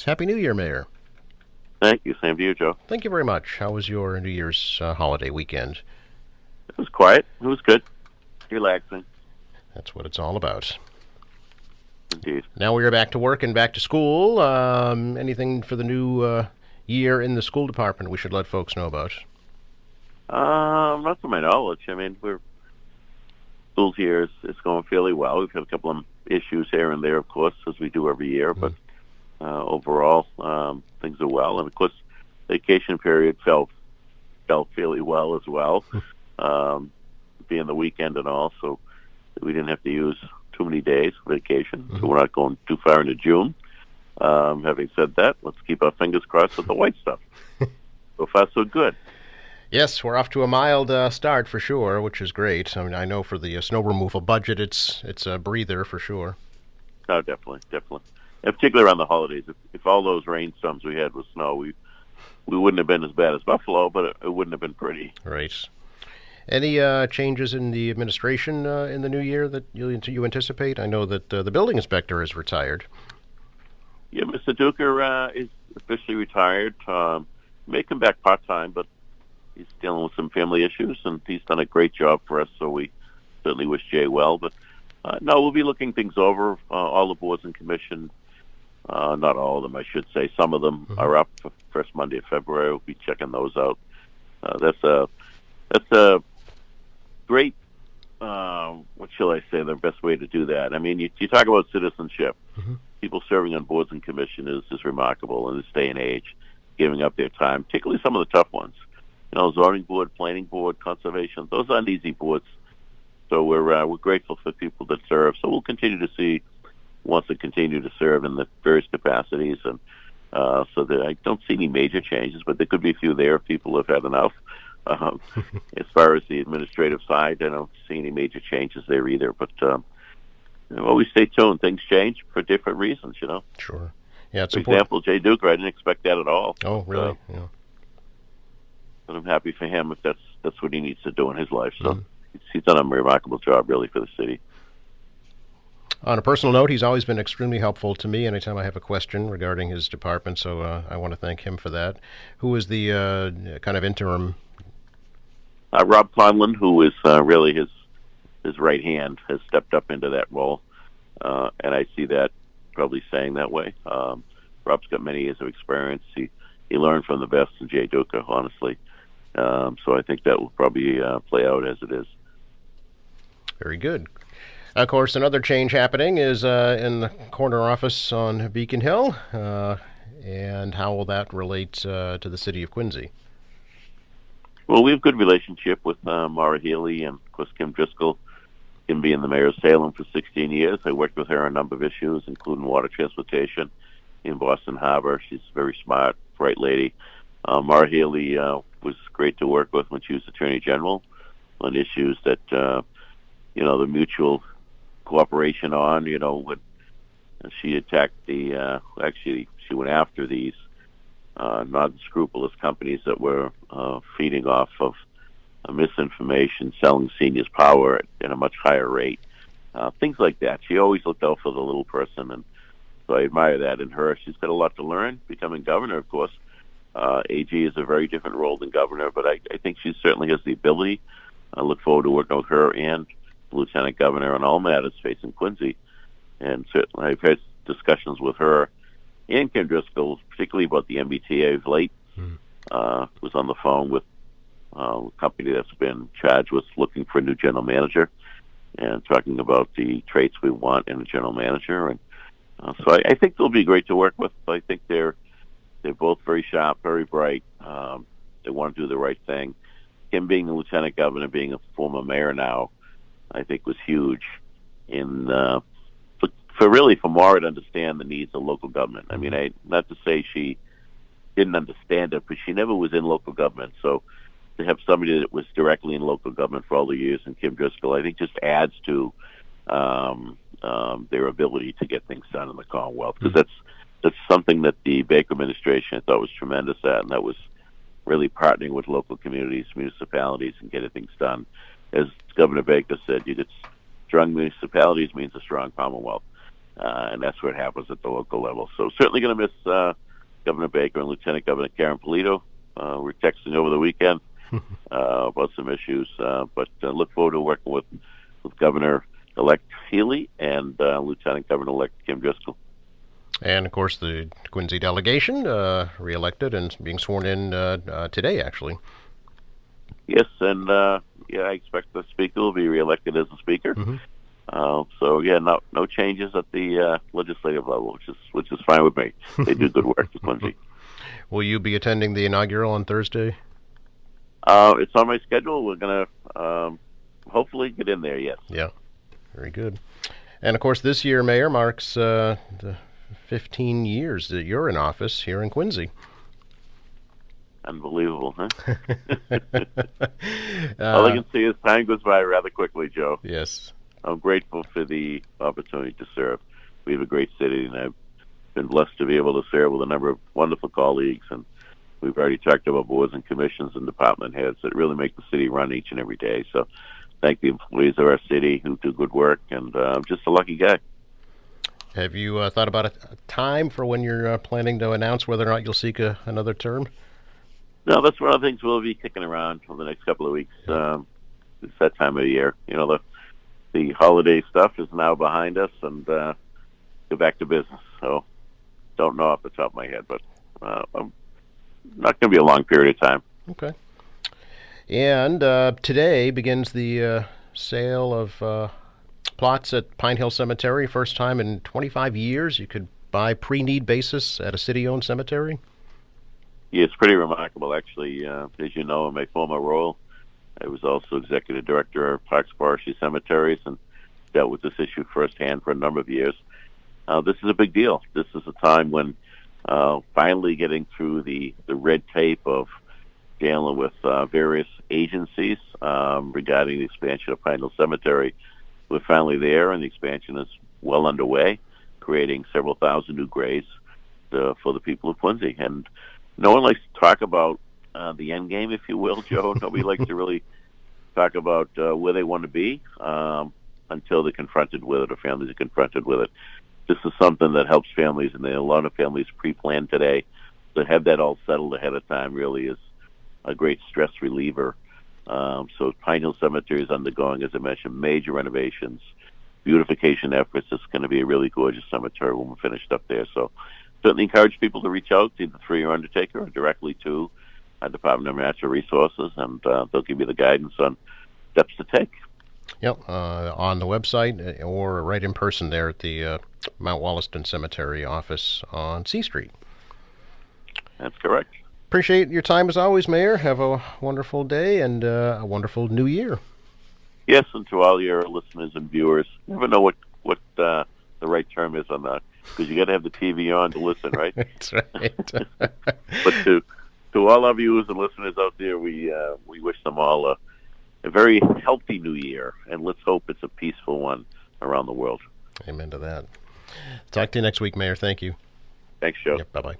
Happy New Year, Mayor. Thank you. Same to you, Joe. Thank you very much. How was your New Year's holiday weekend? It was quiet. It was good. Relaxing. That's what it's all about. Indeed. Now we are back to work and back to school. Anything for the new year in the school department we should let folks know about? Not to my knowledge. I mean, school here is going fairly well. We've had a couple of issues here and there, of course, as we do every year. But overall, things are well. And of course, vacation period felt fairly well as well, being the weekend and all. So we didn't have to use too many days for vacation. So we're not going too far into June. Having said that, let's keep our fingers crossed with the white stuff. So far, so good. Yes, we're off to a mild start for sure, which is great. I mean, I know for the snow removal budget, it's a breather for sure. No, definitely. And particularly around the holidays. If all those rainstorms we had with snow, we wouldn't have been as bad as Buffalo, but it wouldn't have been pretty. Right. Any changes in the administration in the new year that you anticipate? I know that the building inspector is retired. Yeah, Mr. Duker is officially retired. May come back part-time, but he's dealing with some family issues, and he's done a great job for us, so we certainly wish Jay well. But no, we'll be looking things over. All the boards and commission, not all of them, I should say. Some of them are up for first Monday of February. We'll be checking those out. That's a great, what shall I say, the best way to do that. I mean, you talk about citizenship. People serving on boards and commission is remarkable in this day and age, giving up their time, particularly some of the tough ones. Zoning board, planning board, conservation, those aren't easy boards. So we're grateful for people that serve. So we'll continue to see wants to continue to serve in the various capacities, and so that I don't see any major changes, but there could be a few there if people have had enough. As far as the administrative side, I don't see any major changes there either. But always stay tuned. Things change for different reasons, Sure. Yeah, it's for important. example, Jay Duker, I didn't expect that at all. Oh, really? Yeah. But I'm happy for him if that's what he needs to do in his life. So he's done a remarkable job, really, for the city. On a personal note, he's always been extremely helpful to me anytime I have a question regarding his department, so I want to thank him for that. Who is the kind of interim? Rob Conlon, who is really his right hand, has stepped up into that role, and I see that probably staying that way. Rob's got many years of experience. He learned from the best in Jay Duker, honestly. So I think that will probably play out as it is. Very good. Of course, another change happening is in the corner office on Beacon Hill, and how will that relate to the city of Quincy? Well, we have a good relationship with Maura Healy and, of course, Kim Driscoll. Kim being the mayor of Salem for 16 years. I worked with her on a number of issues, including water transportation in Boston Harbor. She's a very smart, bright lady. Maura Healy was great to work with when she was Attorney General on issues that, the mutual cooperation on, when she attacked actually she went after these non-scrupulous companies that were feeding off of misinformation, selling seniors power at a much higher rate. Things like that. She always looked out for the little person, and so I admire that in her. She's got a lot to learn, becoming governor, of course. AG is a very different role than governor, but I think she certainly has the ability. I look forward to working with her and the lieutenant governor on all matters facing Quincy. And certainly I've had discussions with her and Kim Driscoll, particularly about the MBTA of late. Was on the phone with a company that's been charged with looking for a new general manager and talking about the traits we want in a general manager. And so I think they'll be great to work with. I think they're both very sharp, very bright. They want to do the right thing. Kim being the lieutenant governor, being a former mayor now, I think was huge in for Maura to understand the needs of local government. I mean, not to say she didn't understand it, but she never was in local government. So to have somebody that was directly in local government for all the years, and Kim Driscoll, I think just adds to their ability to get things done in the Commonwealth, because that's something that the Baker administration I thought was tremendous at, and that was really partnering with local communities, municipalities, and getting things done. As Governor Baker said, strong municipalities means a strong Commonwealth. and that's where it happens at the local level. So certainly going to miss Governor Baker and Lieutenant Governor Karen Polito. We're texting over the weekend about some issues, but look forward to working with Governor-elect Healy and Lieutenant Governor-elect Kim Driscoll. And, of course, the Quincy delegation reelected and being sworn in today, actually. Yes, and I expect the speaker will be reelected as the speaker. Mm-hmm. So no changes at the legislative level, which is fine with me. They do good work at Quincy. Will you be attending the inaugural on Thursday? It's on my schedule. We're gonna hopefully get in there. Yes. Yeah, very good. And of course, this year, Mayor, marks the 15 years that you're in office here in Quincy. Unbelievable, huh? All I can see is time goes by rather quickly, Joe. Yes. I'm grateful for the opportunity to serve. We have a great city, and I've been blessed to be able to serve with a number of wonderful colleagues. And we've already talked about boards and commissions and department heads that really make the city run each and every day. So thank the employees of our city who do good work, and I'm just a lucky guy. Have you thought about a time for when you're planning to announce whether or not you'll seek another term? No, that's one of the things we'll be kicking around for the next couple of weeks. It's that time of the year. You know, the holiday stuff is now behind us, and go back to business. So don't know off the top of my head, but I'm not going to be a long period of time. Okay. And today begins the sale of plots at Pine Hill Cemetery. First time in 25 years you could buy pre-need basis at a city-owned cemetery. Yeah, it's pretty remarkable, actually. As you know, in my former role, I was also executive director of Parks Forestry Cemeteries and dealt with this issue firsthand for a number of years. This is a big deal. This is a time when finally getting through the red tape of dealing with various agencies regarding the expansion of Pine Hill Cemetery. We're finally there, and the expansion is well underway, creating several thousand new graves for the people of Quincy. And no one likes to talk about the end game, if you will, Joe. Nobody likes to really talk about where they want to be until they're confronted with it, or families are confronted with it. This is something that helps families, and a lot of families pre-plan today. To have that all settled ahead of time really is a great stress reliever. So Pine Hill Cemetery is undergoing, as I mentioned, major renovations, beautification efforts. It's going to be a really gorgeous cemetery when we're finished up there. So certainly encourage people to reach out to either through your undertaker or directly to our Department of Natural Resources, and they'll give you the guidance on steps to take. Yep, on the website or right in person there at the Mount Wollaston Cemetery office on C Street. That's correct. Appreciate your time as always, Mayor. Have a wonderful day and a wonderful new year. Yes, and to all your listeners and viewers, never know what the right term is on that, because you got to have the TV on to listen, right? That's right. But to all our viewers and listeners out there, we wish them all a very healthy new year, and let's hope it's a peaceful one around the world. Amen to that. Talk to you next week, Mayor. Thank you. Thanks, Joe. Yep, bye-bye.